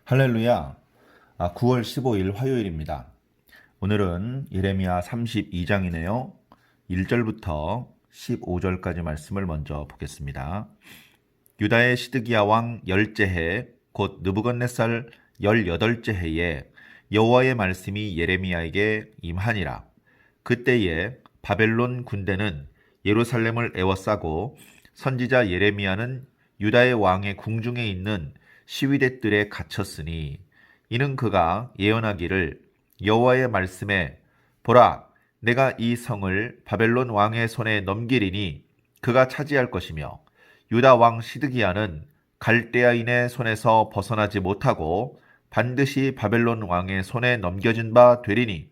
할렐루야. 9월 15일 화요일입니다. 오늘은 예레미야 32장이네요. 1절부터 15절까지 말씀을 먼저 보겠습니다. 유다의 시드기야 왕 열째 해, 곧 느부갓네살 18째 해에 여호와의 말씀이 예레미야에게 임하니라. 그때에 바벨론 군대는 예루살렘을 에워싸고 선지자 예레미야는 유다의 왕의 궁중에 있는 시위대들에 갇혔으니 이는 그가 예언하기를 여호와의 말씀에 보라 내가 이 성을 바벨론 왕의 손에 넘기리니 그가 차지할 것이며 유다 왕 시드기야는 갈대아인의 손에서 벗어나지 못하고 반드시 바벨론 왕의 손에 넘겨진 바 되리니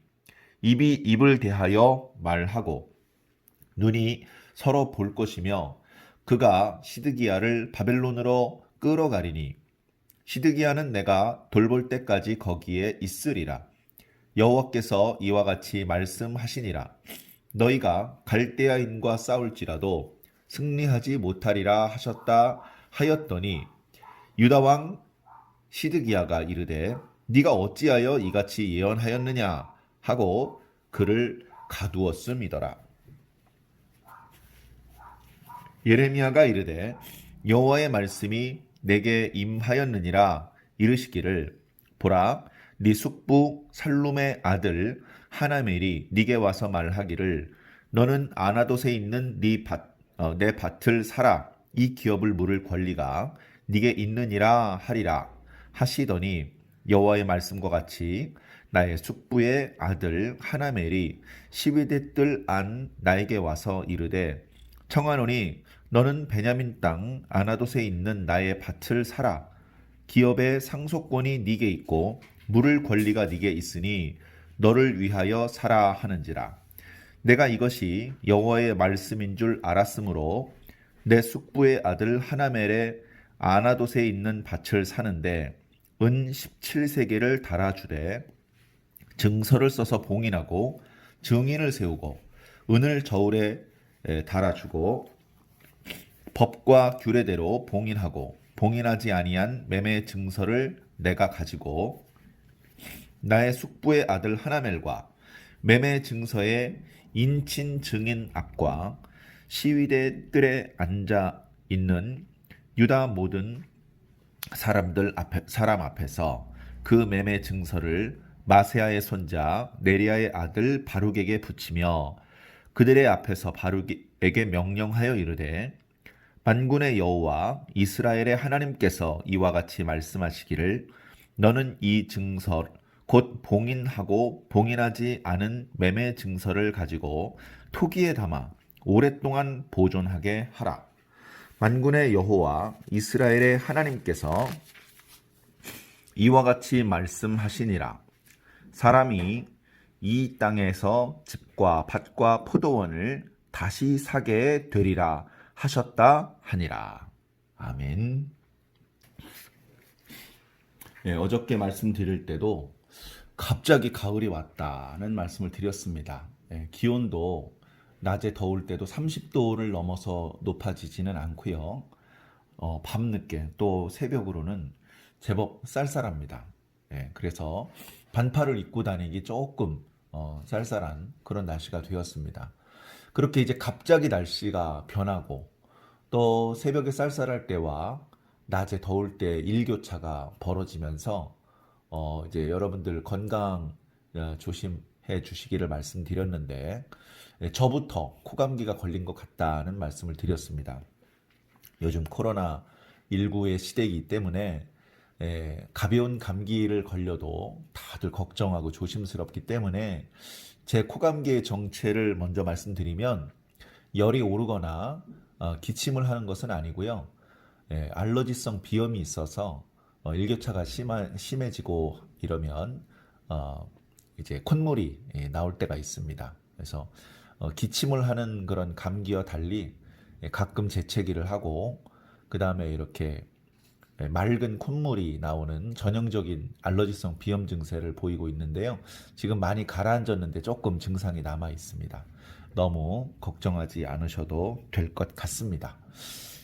입이 입을 대하여 말하고 눈이 서로 볼 것이며 그가 시드기야를 바벨론으로 끌어가리니 시드기야는 내가 돌볼 때까지 거기에 있으리라. 여호와께서 이와 같이 말씀하시니라. 너희가 갈대아인과 싸울지라도 승리하지 못하리라 하셨다 하였더니 유다 왕 시드기야가 이르되 네가 어찌하여 이같이 예언하였느냐 하고 그를 가두었음이더라. 예레미야가 이르되 여호와의 말씀이 내게 임하였느니라 이르시기를 보라 네 숙부 살룸의 아들 하나멜이 네게 와서 말하기를 너는 아나돗에 있는 내 밭을 사라 이 기업을 물을 권리가 네게 있느니라 하리라 하시더니 여호와의 말씀과 같이 나의 숙부의 아들 하나멜이 시위대 뜰 안 나에게 와서 이르되 청하노니 너는 베냐민 땅 아나돗에 있는 나의 밭을 사라. 기업의 상속권이 네게 있고 물을 권리가 네게 있으니 너를 위하여 사라 하는지라. 내가 이것이 여호와의 말씀인 줄 알았으므로 내 숙부의 아들 하나멜의 아나돗에 있는 밭을 사는데 은 17세겔을 달아주되 증서를 써서 봉인하고 증인을 세우고 은을 저울에 달아주고 법과 규례대로 봉인하고 봉인하지 아니한 매매 증서를 내가 가지고 나의 숙부의 아들 하나멜과 매매 증서의 인친 증인 앞과 시위대 뜰에 앉아 있는 유다 모든 사람 앞에서 그 매매 증서를 마세아의 손자 네리아의 아들 바룩에게 붙이며 그들의 앞에서 바룩에게 명령하여 이르되 만군의 여호와 이스라엘의 하나님께서 이와 같이 말씀하시기를 너는 이 증서 곧 봉인하고 봉인하지 않은 매매 증서를 가지고 토기에 담아 오랫동안 보존하게 하라. 만군의 여호와 이스라엘의 하나님께서 이와 같이 말씀하시니라. 사람이 이 땅에서 집과 밭과 포도원을 다시 사게 되리라 하셨다 하니라. 아멘. 어저께 말씀드릴 때도 갑자기 가을이 왔다는 말씀을 드렸습니다. 기온도 낮에 더울 때도 30도를 넘어서 높아지지는 않고요. 밤늦게 또 새벽으로는 제법 쌀쌀합니다. 그래서 반팔을 입고 다니기 조금 쌀쌀한 그런 날씨가 되었습니다. 그렇게 이제 갑자기 날씨가 변하고 또 새벽에 쌀쌀할 때와 낮에 더울 때 일교차가 벌어지면서 이제 여러분들 건강 조심해 주시기를 말씀드렸는데 저부터 코감기가 걸린 것 같다는 말씀을 드렸습니다. 요즘 코로나19의 시대이기 때문에 가벼운 감기를 걸려도 다들 걱정하고 조심스럽기 때문에 제 코감기의 정체를 먼저 말씀드리면 열이 오르거나 기침을 하는 것은 아니고요. 알러지성 비염이 있어서 일교차가 심해지고 이러면 이제 콧물이 나올 때가 있습니다. 그래서 기침을 하는 그런 감기와 달리 가끔 재채기를 하고 그 다음에 이렇게 맑은 콧물이 나오는 전형적인 알러지성 비염 증세를 보이고 있는데요. 지금 많이 가라앉았는데 조금 증상이 남아 있습니다. 너무 걱정하지 않으셔도 될 것 같습니다.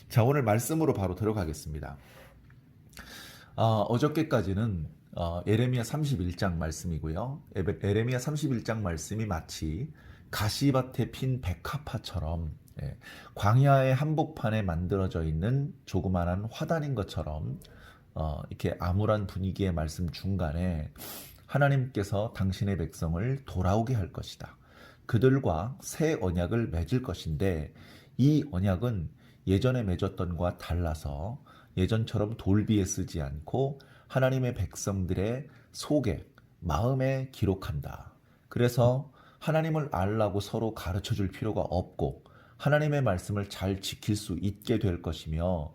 자, 오늘 말씀으로 바로 들어가겠습니다. 어저께까지는 예레미야 31장 말씀이고요. 예레미야 31장 말씀이 마치 가시밭에 핀 백합화처럼, 예, 광야의 한복판에 만들어져 있는 조그마한 화단인 것처럼 이렇게 암울한 분위기의 말씀 중간에 하나님께서 당신의 백성을 돌아오게 할 것이다. 그들과 새 언약을 맺을 것인데, 이 언약은 예전에 맺었던 것과 달라서 예전처럼 돌비에 쓰지 않고 하나님의 백성들의 속에, 마음에 기록한다. 그래서 하나님을 알라고 서로 가르쳐 줄 필요가 없고 하나님의 말씀을 잘 지킬 수 있게 될 것이며,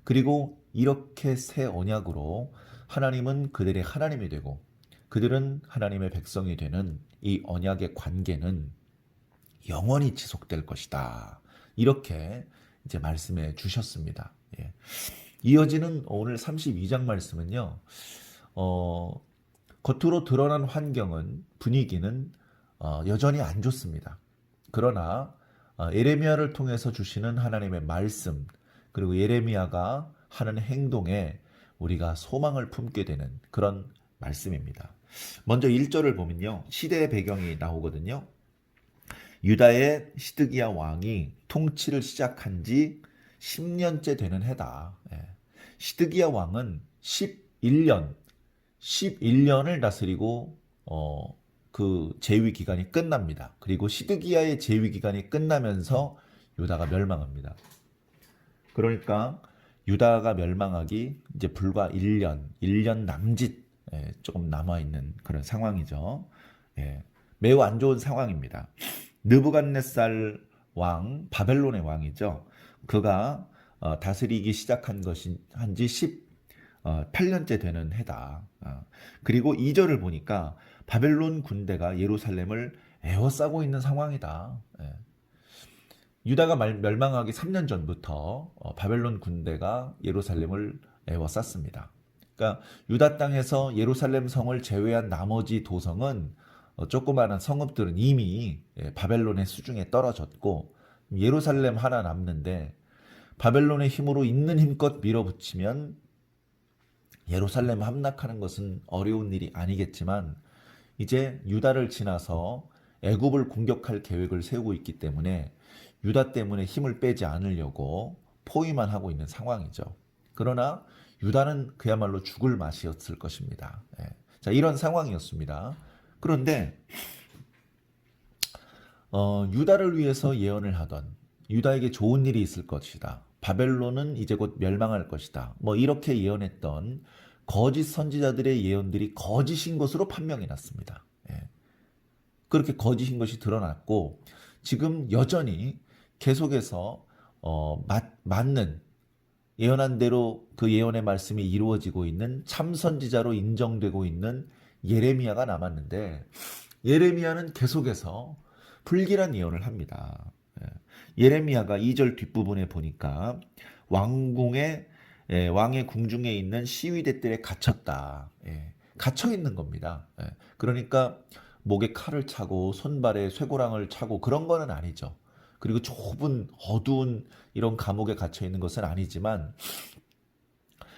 그리고 이렇게 새 언약으로 하나님은 그들의 하나님이 되고 그들은 하나님의 백성이 되는 이 언약의 관계는 영원히 지속될 것이다. 이렇게 이제 말씀해 주셨습니다. 예. 이어지는 오늘 32장 말씀은요, 겉으로 드러난 환경은, 분위기는 여전히 안 좋습니다. 그러나 예레미야를 통해서 주시는 하나님의 말씀, 그리고 예레미야가 하는 행동에 우리가 소망을 품게 되는 그런 말씀입니다. 먼저 1절을 보면요, 시대의 배경이 나오거든요. 유다의 시드기야 왕이 통치를 시작한 지 10년째 되는 해다. 예. 시드기야 왕은 11년을 다스리고 그 재위 기간이 끝납니다. 그리고 시드기야의 재위 기간이 끝나면서 유다가 멸망합니다. 그러니까 유다가 멸망하기 이제 불과 1년 남짓, 조금 남아있는 그런 상황이죠. 예, 매우 안 좋은 상황입니다. 느부갓네살 왕, 바벨론의 왕이죠. 그가 다스리기 시작한 것이 한지 18년째 되는 해다. 그리고 2절을 보니까 바벨론 군대가 예루살렘을 에워싸고 있는 상황이다. 예. 유다가 멸망하기 3년 전부터 바벨론 군대가 예루살렘을 에워쌌습니다. 그러니까 유다 땅에서 예루살렘 성을 제외한 나머지 도성은, 조그마한 성읍들은 이미 바벨론의 수중에 떨어졌고 예루살렘 하나 남는데, 바벨론의 힘으로 있는 힘껏 밀어붙이면 예루살렘 함락하는 것은 어려운 일이 아니겠지만, 이제 유다를 지나서 애굽을 공격할 계획을 세우고 있기 때문에 유다 때문에 힘을 빼지 않으려고 포위만 하고 있는 상황이죠. 그러나 유다는 그야말로 죽을 맛이었을 것입니다. 예. 자, 이런 상황이었습니다. 그런데 유다를 위해서 예언을 하던, 유다에게 좋은 일이 있을 것이다, 바벨론은 이제 곧 멸망할 것이다, 뭐 이렇게 예언했던 거짓 선지자들의 예언들이 거짓인 것으로 판명이 났습니다. 예. 그렇게 거짓인 것이 드러났고, 지금 여전히 계속해서 맞는, 예언한 대로 그 예언의 말씀이 이루어지고 있는 참 선지자로 인정되고 있는 예레미야가 남았는데, 예레미야는 계속해서 불길한 예언을 합니다. 예레미야가 2절 뒷부분에 보니까 왕의 궁중에 있는 시위대들에 갇혔다. 갇혀 있는 겁니다. 그러니까 목에 칼을 차고 손발에 쇠고랑을 차고 그런 거는 아니죠. 그리고 좁은 어두운 이런 감옥에 갇혀 있는 것은 아니지만,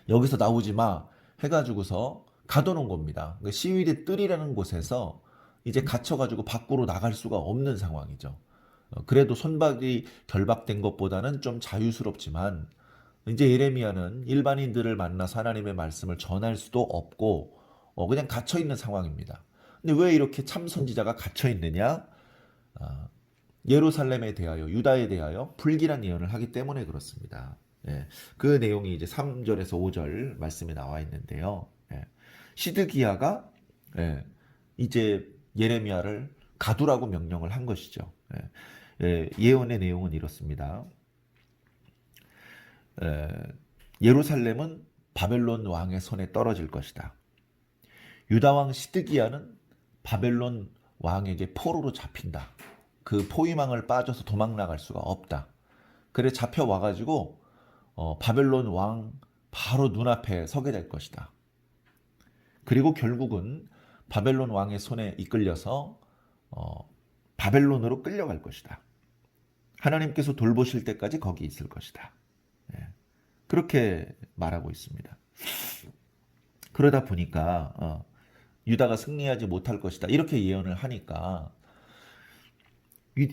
여기서 나오지 마 해가지고서 가둬놓은 겁니다. 그러니까 시위대 뜰이라는 곳에서 이제 갇혀가지고 밖으로 나갈 수가 없는 상황이죠. 그래도 손발이 결박된 것보다는 좀 자유스럽지만, 이제 예레미야는 일반인들을 만나서 하나님의 말씀을 전할 수도 없고 그냥 갇혀 있는 상황입니다. 근데 왜 이렇게 참 선지자가 갇혀 있느냐? 예루살렘에 대하여, 유다에 대하여 불길한 예언을 하기 때문에 그렇습니다. 예, 그 내용이 이제 3절에서 5절 말씀에 나와 있는데요. 예, 시드기야가 이제 예레미야를 가두라고 명령을 한 것이죠. 예언의 내용은 이렇습니다. 예루살렘은 바벨론 왕의 손에 떨어질 것이다. 유다 왕 시드기야는 바벨론 왕에게 포로로 잡힌다. 그 포위망을 빠져서 도망 나갈 수가 없다. 그래 잡혀와가지고 바벨론 왕 바로 눈앞에 서게 될 것이다. 그리고 결국은 바벨론 왕의 손에 이끌려서 바벨론으로 끌려갈 것이다. 하나님께서 돌보실 때까지 거기 있을 것이다. 그렇게 말하고 있습니다. 그러다 보니까 유다가 승리하지 못할 것이다. 이렇게 예언을 하니까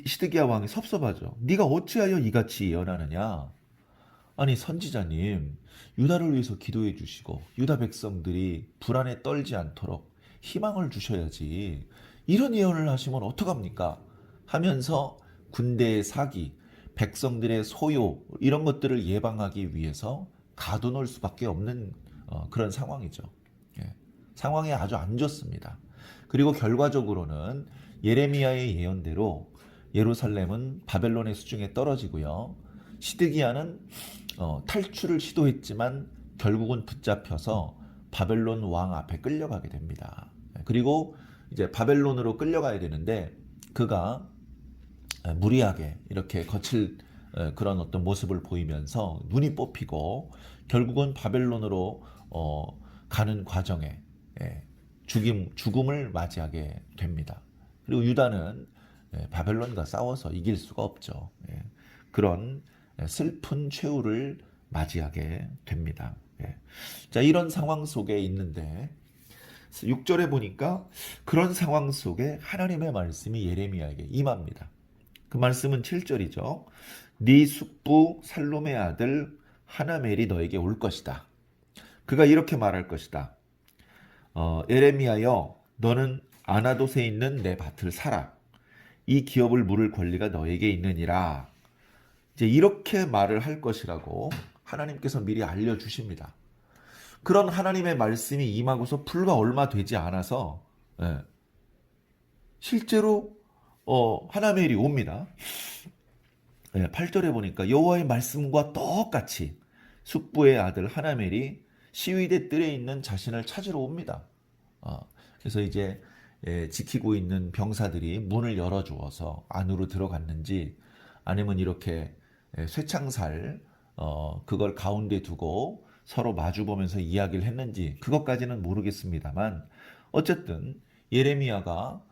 시드기야 왕이 섭섭하죠. 네가 어찌하여 이같이 예언하느냐? 아니 선지자님, 유다를 위해서 기도해 주시고 유다 백성들이 불안에 떨지 않도록 희망을 주셔야지. 이런 예언을 하시면 어떡합니까? 하면서 군대의 사기, 백성들의 소요 이런 것들을 예방하기 위해서 가둬놓을 수밖에 없는 그런 상황이죠. 예. 상황이 아주 안 좋습니다. 그리고 결과적으로는 예레미야의 예언대로 예루살렘은 바벨론의 수중에 떨어지고요. 시드기야는 탈출을 시도했지만 결국은 붙잡혀서 바벨론 왕 앞에 끌려가게 됩니다. 그리고 이제 바벨론으로 끌려가야 되는데 그가 무리하게 이렇게 거칠 그런 어떤 모습을 보이면서 눈이 뽑히고 결국은 바벨론으로 가는 과정에 죽음을 맞이하게 됩니다. 그리고 유다는 바벨론과 싸워서 이길 수가 없죠. 그런 슬픈 최후를 맞이하게 됩니다. 자, 이런 상황 속에 있는데 6절에 보니까 그런 상황 속에 하나님의 말씀이 예레미야에게 임합니다. 그 말씀은 7절이죠. 네 숙부 살룸의 아들 하나멜이 너에게 올 것이다. 그가 이렇게 말할 것이다. 예레미야여, 너는 아나돗에 있는 내 밭을 사라. 이 기업을 물을 권리가 너에게 있느니라. 이제 이렇게 말을 할 것이라고 하나님께서 미리 알려주십니다. 그런 하나님의 말씀이 임하고서 불과 얼마 되지 않아서 실제로 하나멜이 옵니다. 8절에 보니까 여호와의 말씀과 똑같이 숙부의 아들 하나멜이 시위대 뜰에 있는 자신을 찾으러 옵니다. 그래서 이제 지키고 있는 병사들이 문을 열어주어서 안으로 들어갔는지 아니면 이렇게 쇠창살 그걸 가운데 두고 서로 마주보면서 이야기를 했는지 그것까지는 모르겠습니다만 어쨌든 예레미야가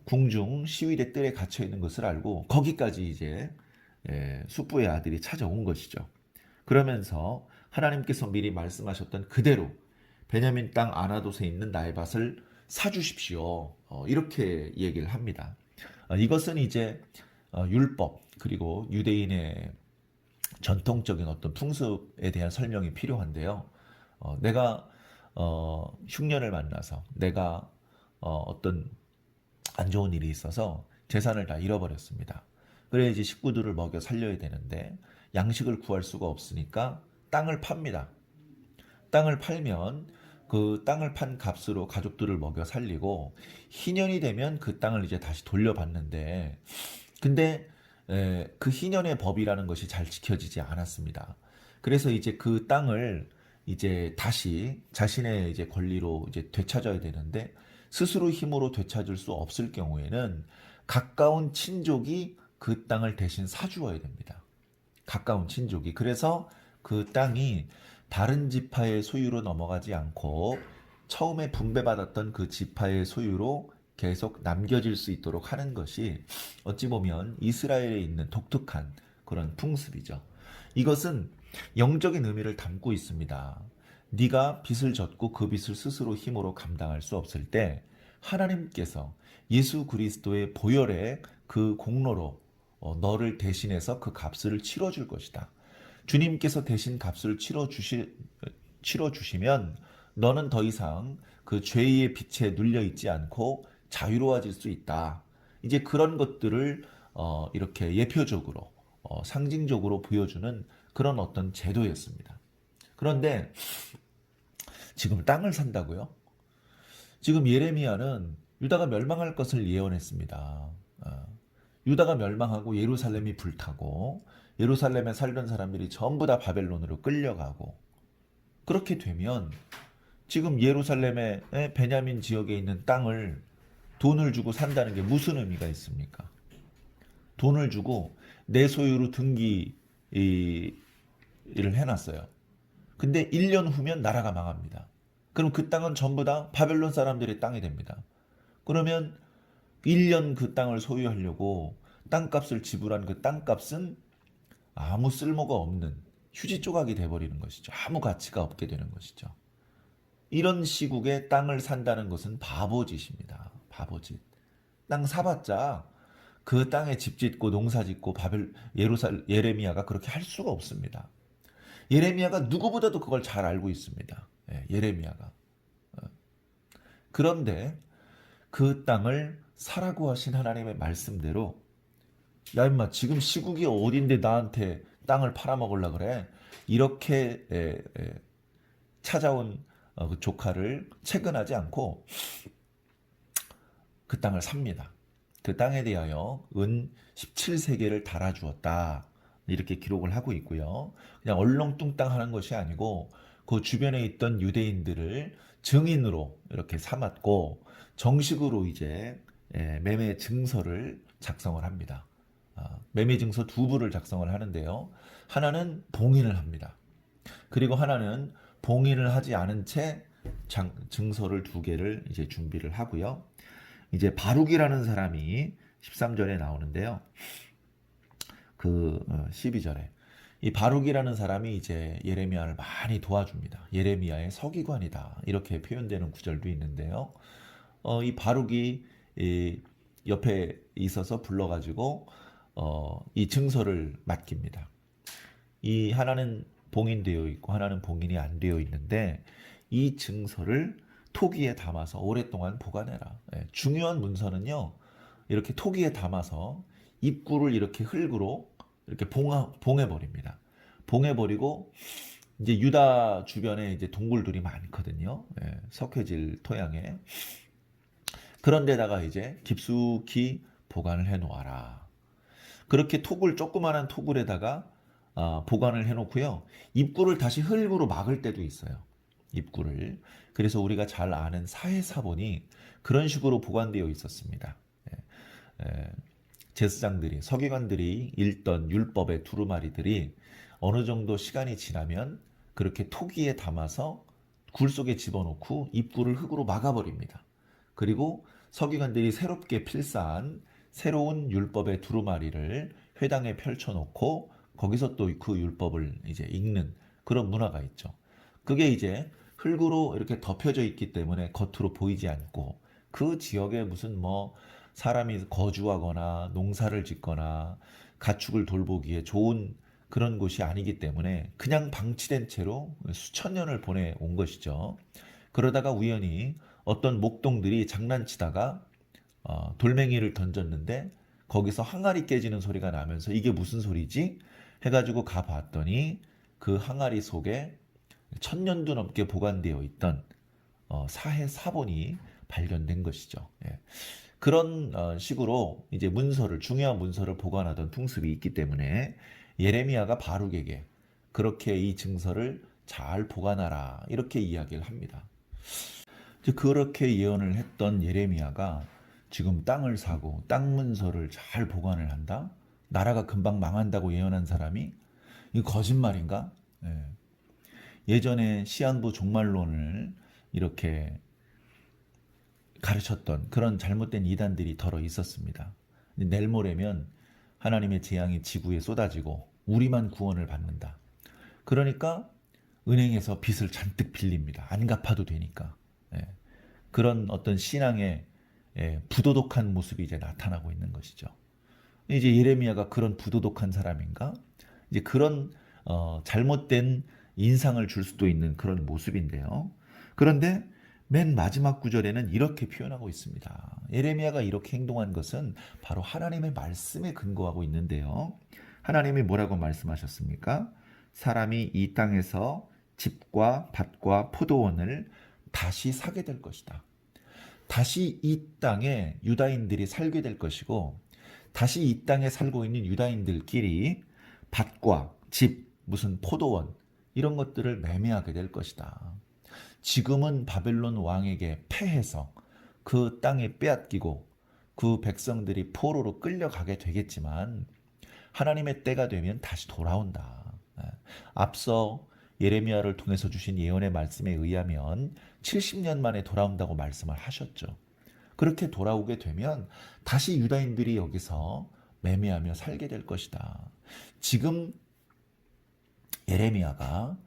궁중 시위대 뜰에 갇혀 있는 것을 알고 거기까지 이제 숙부의 아들이 찾아온 것이죠. 그러면서 하나님께서 미리 말씀하셨던 그대로 베냐민 땅 아나돗에 있는 나의 밭을 사주십시오. 이렇게 얘기를 합니다. 이것은 이제 율법 그리고 유대인의 전통적인 어떤 풍습에 대한 설명이 필요한데요. 내가 흉년을 만나서 내가 어떤 안 좋은 일이 있어서 재산을 다 잃어버렸습니다. 그래 이제 식구들을 먹여 살려야 되는데 양식을 구할 수가 없으니까 땅을 팝니다. 땅을 팔면 그 땅을 판 값으로 가족들을 먹여 살리고 희년이 되면 그 땅을 이제 다시 돌려받는데 근데 그 희년의 법이라는 것이 잘 지켜지지 않았습니다. 그래서 이제 그 땅을 이제 다시 자신의 이제 권리로 이제 되찾아야 되는데 스스로 힘으로 되찾을 수 없을 경우에는 가까운 친족이 그 땅을 대신 사주어야 됩니다. 가까운 친족이. 그래서 그 땅이 다른 지파의 소유로 넘어가지 않고 처음에 분배받았던 그 지파의 소유로 계속 남겨질 수 있도록 하는 것이 어찌 보면 이스라엘에 있는 독특한 그런 풍습이죠. 이것은 영적인 의미를 담고 있습니다. 네가 빚을 졌고 그 빚을 스스로 힘으로 감당할 수 없을 때 하나님께서 예수 그리스도의 보혈의 그 공로로 너를 대신해서 그 값을 치러줄 것이다. 주님께서 대신 값을 치러주시면 너는 더 이상 그 죄의 빛에 눌려있지 않고 자유로워질 수 있다. 이제 그런 것들을 이렇게 예표적으로 상징적으로 보여주는 그런 어떤 제도였습니다. 그런데 지금 땅을 산다고요? 지금 예레미야는 유다가 멸망할 것을 예언했습니다. 유다가 멸망하고 예루살렘이 불타고 예루살렘에 살던 사람들이 전부 다 바벨론으로 끌려가고 그렇게 되면 지금 예루살렘의 베냐민 지역에 있는 땅을 돈을 주고 산다는 게 무슨 의미가 있습니까? 돈을 주고 내 소유로 등기를 해놨어요. 근데 1년 후면 나라가 망합니다. 그럼 그 땅은 전부 다 바벨론 사람들의 땅이 됩니다. 그러면 1년 그 땅을 소유하려고 땅값을 지불한 그 땅값은 아무 쓸모가 없는 휴지 조각이 돼버리는 것이죠. 아무 가치가 없게 되는 것이죠. 이런 시국에 땅을 산다는 것은 바보짓입니다. 바보짓. 땅 사봤자 그 땅에 집 짓고 농사 짓고 예레미야가 그렇게 할 수가 없습니다. 예레미야가 누구보다도 그걸 잘 알고 있습니다. 예, 예레미야가. 그런데 그 땅을 사라고 하신 하나님의 말씀대로, 야 임마 지금 시국이 어딘데 나한테 땅을 팔아먹으려 그래? 이렇게 찾아온 그 조카를 채근하지 않고 그 땅을 삽니다. 그 땅에 대하여 은 17세계를 달아주었다. 이렇게 기록을 하고 있고요. 그냥 얼렁뚱땅 하는 것이 아니고 그 주변에 있던 유대인들을 증인으로 이렇게 삼았고 정식으로 이제 매매 증서를 작성을 합니다. 매매 증서 두 부를 작성을 하는데요. 하나는 봉인을 합니다. 그리고 하나는 봉인을 하지 않은 채 증서를 두 개를 이제 준비를 하고요. 이제 바룩이라는 사람이 13절에 나오는데요. 그 12절에 이 바룩이라는 사람이 이제 예레미야를 많이 도와줍니다. 예레미야의 서기관이다. 이렇게 표현되는 구절도 있는데요. 이 바룩이 옆에 있어서 불러가지고 이 증서를 맡깁니다. 이 하나는 봉인되어 있고 하나는 봉인이 안 되어 있는데 이 증서를 토기에 담아서 오랫동안 보관해라. 중요한 문서는요, 이렇게 토기에 담아서 입구를 이렇게 흙으로 이렇게 봉해버립니다. 봉해버리고 이제 유다 주변에 이제 동굴들이 많거든요. 석회질 토양에. 그런 데다가 이제 깊숙이 보관을 해 놓아라. 그렇게 조그마한 토굴에다가 보관을 해 놓고요. 입구를 다시 흙으로 막을 때도 있어요. 입구를. 그래서 우리가 잘 아는 사해사본이 그런 식으로 보관되어 있었습니다. 제사장들이, 서기관들이 읽던 율법의 두루마리들이 어느 정도 시간이 지나면 그렇게 토기에 담아서 굴 속에 집어넣고 입구를 흙으로 막아버립니다. 그리고 서기관들이 새롭게 필사한 새로운 율법의 두루마리를 회당에 펼쳐놓고 거기서 또 그 율법을 이제 읽는 그런 문화가 있죠. 그게 이제 흙으로 이렇게 덮여져 있기 때문에 겉으로 보이지 않고 그 지역에 무슨 뭐 사람이 거주하거나 농사를 짓거나 가축을 돌보기에 좋은 그런 곳이 아니기 때문에 그냥 방치된 채로 수천 년을 보내온 것이죠. 그러다가 우연히 어떤 목동들이 장난치다가 돌멩이를 던졌는데 거기서 항아리 깨지는 소리가 나면서 이게 무슨 소리지? 해가지고 가봤더니 그 항아리 속에 1000년도 넘게 보관되어 있던 사해사본이 발견된 것이죠. 그런 식으로 이제 중요한 문서를 보관하던 풍습이 있기 때문에 예레미야가 바룩에게 그렇게 이 증서를 잘 보관하라 이렇게 이야기를 합니다. 그렇게 예언을 했던 예레미야가 지금 땅을 사고 땅 문서를 잘 보관을 한다? 나라가 금방 망한다고 예언한 사람이 이 거짓말인가? 예전에 시한부 종말론을 이렇게 가르쳤던 그런 잘못된 이단들이 덜어 있었습니다. 내일 모레면 하나님의 재앙이 지구에 쏟아지고 우리만 구원을 받는다. 그러니까 은행에서 빚을 잔뜩 빌립니다. 안 갚아도 되니까. 그런 어떤 신앙의 부도덕한 모습이 이제 나타나고 있는 것이죠. 이제 예레미야가 그런 부도덕한 사람인가? 이제 그런 잘못된 인상을 줄 수도 있는 그런 모습인데요. 그런데 맨 마지막 구절에는 이렇게 표현하고 있습니다. 예레미야가 이렇게 행동한 것은 바로 하나님의 말씀에 근거하고 있는데요. 하나님이 뭐라고 말씀하셨습니까? 사람이 이 땅에서 집과 밭과 포도원을 다시 사게 될 것이다. 다시 이 땅에 유다인들이 살게 될 것이고 다시 이 땅에 살고 있는 유다인들끼리 밭과 집, 무슨 포도원 이런 것들을 매매하게 될 것이다. 지금은 바벨론 왕에게 패해서 그 땅에 빼앗기고 그 백성들이 포로로 끌려가게 되겠지만 하나님의 때가 되면 다시 돌아온다. 앞서 예레미야를 통해서 주신 예언의 말씀에 의하면 70년 만에 돌아온다고 말씀을 하셨죠. 그렇게 돌아오게 되면 다시 유다인들이 여기서 매매하며 살게 될 것이다. 지금 예레미야가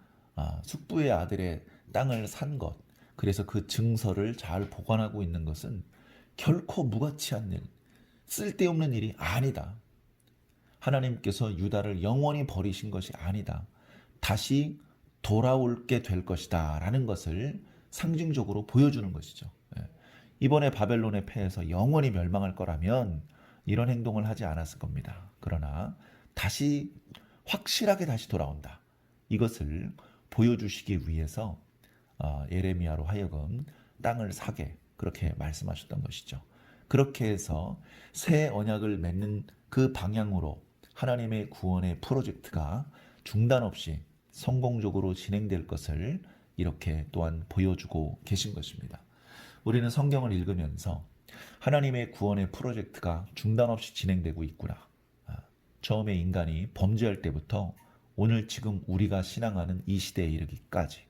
숙부의 아들의 땅을 산 것, 그래서 그 증서를 잘 보관하고 있는 것은 결코 무가치한 일, 쓸데없는 일이 아니다. 하나님께서 유다를 영원히 버리신 것이 아니다. 다시 돌아올게 될 것이다 라는 것을 상징적으로 보여주는 것이죠. 예. 이번에 바벨론의 패해서 영원히 멸망할 거라면 이런 행동을 하지 않았을 겁니다. 그러나 다시 확실하게 다시 돌아온다. 이것을 보여주시기 위해서 예레미야로 하여금 땅을 사게 그렇게 말씀하셨던 것이죠. 그렇게 해서 새 언약을 맺는 그 방향으로 하나님의 구원의 프로젝트가 중단 없이 성공적으로 진행될 것을 이렇게 또한 보여주고 계신 것입니다. 우리는 성경을 읽으면서 하나님의 구원의 프로젝트가 중단 없이 진행되고 있구나. 처음에 인간이 범죄할 때부터 오늘 지금 우리가 신앙하는 이 시대에 이르기까지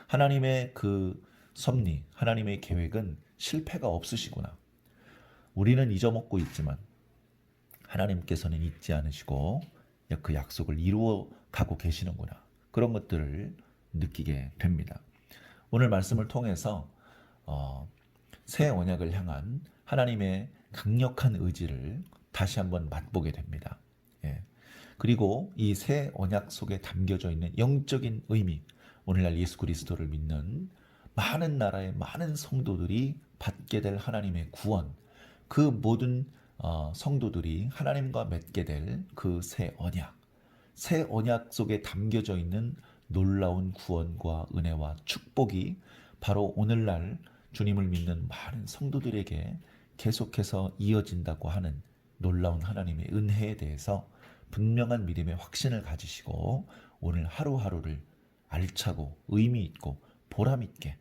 하나님의 그 섭리, 하나님의 계획은 실패가 없으시구나. 우리는 잊어먹고 있지만 하나님께서는 잊지 않으시고 그 약속을 이루어 가고 계시는구나. 그런 것들을 느끼게 됩니다. 오늘 말씀을 통해서 새 언약을 향한 하나님의 강력한 의지를 다시 한번 맛보게 됩니다. 예. 그리고 이 새 언약 속에 담겨져 있는 영적인 의미, 오늘날 예수 그리스도를 믿는 많은 나라의 많은 성도들이 받게 될 하나님의 구원, 그 모든 성도들이 하나님과 맺게 될 그 새 언약 속에 담겨져 있는 놀라운 구원과 은혜와 축복이 바로 오늘날 주님을 믿는 많은 성도들에게 계속해서 이어진다고 하는 놀라운 하나님의 은혜에 대해서 분명한 믿음의 확신을 가지시고 오늘 하루하루를 알차고 의미 있고 보람 있게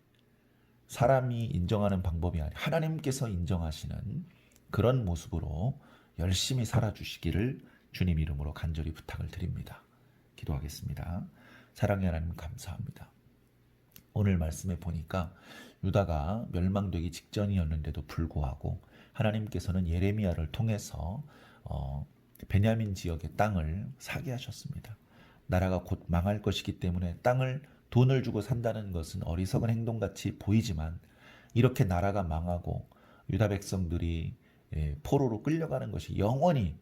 사람이 인정하는 방법이 아니라 하나님께서 인정하시는 그런 모습으로 열심히 살아주시기를 주님 이름으로 간절히 부탁을 드립니다. 기도하겠습니다. 사랑의 하나님 감사합니다. 오늘 말씀에 보니까 유다가 멸망되기 직전이었는데도 불구하고 하나님께서는 예레미야를 통해서 베냐민 지역의 땅을 사게 하셨습니다. 나라가 곧 망할 것이기 때문에 돈을 주고 산다는 것은 어리석은 행동같이 보이지만 이렇게 나라가 망하고 유다 백성들이 포로로 끌려가는 것이 영원히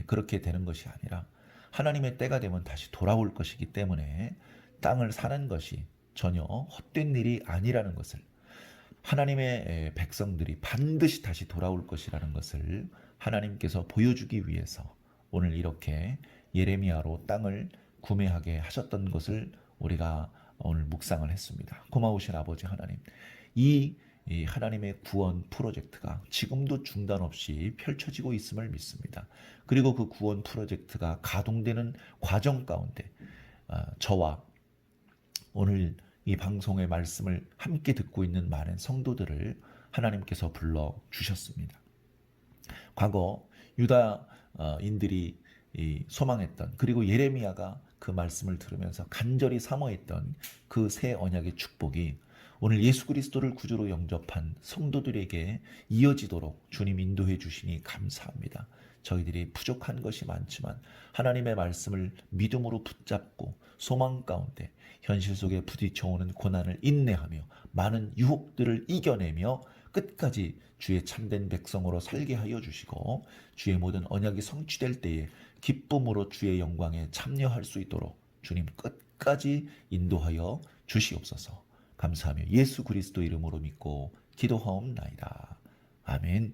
그렇게 되는 것이 아니라 하나님의 때가 되면 다시 돌아올 것이기 때문에 땅을 사는 것이 전혀 헛된 일이 아니라는 것을 하나님의 백성들이 반드시 다시 돌아올 것이라는 것을 하나님께서 보여주기 위해서 오늘 이렇게 예레미야로 땅을 구매하게 하셨던 것을 우리가 오늘 묵상을 했습니다. 고마우신 아버지 하나님, 이 하나님의 구원 프로젝트가 지금도 중단 없이 펼쳐지고 있음을 믿습니다. 그리고 그 구원 프로젝트가 가동되는 과정 가운데 저와 오늘 이 방송의 말씀을 함께 듣고 있는 많은 성도들을 하나님께서 불러주셨습니다. 과거 유다인들이 소망했던 그리고 예레미야가 그 말씀을 들으면서 간절히 사모했던 그 새 언약의 축복이 오늘 예수 그리스도를 구주로 영접한 성도들에게 이어지도록 주님 인도해 주시니 감사합니다. 저희들이 부족한 것이 많지만 하나님의 말씀을 믿음으로 붙잡고 소망 가운데 현실 속에 부딪혀오는 고난을 인내하며 많은 유혹들을 이겨내며 끝까지 주의 참된 백성으로 살게 하여 주시고 주의 모든 언약이 성취될 때에 기쁨으로 주의 영광에 참여할 수 있도록 주님 끝까지 인도하여 주시옵소서. 감사하며 예수 그리스도 이름으로 믿고 기도하옵나이다. 아멘.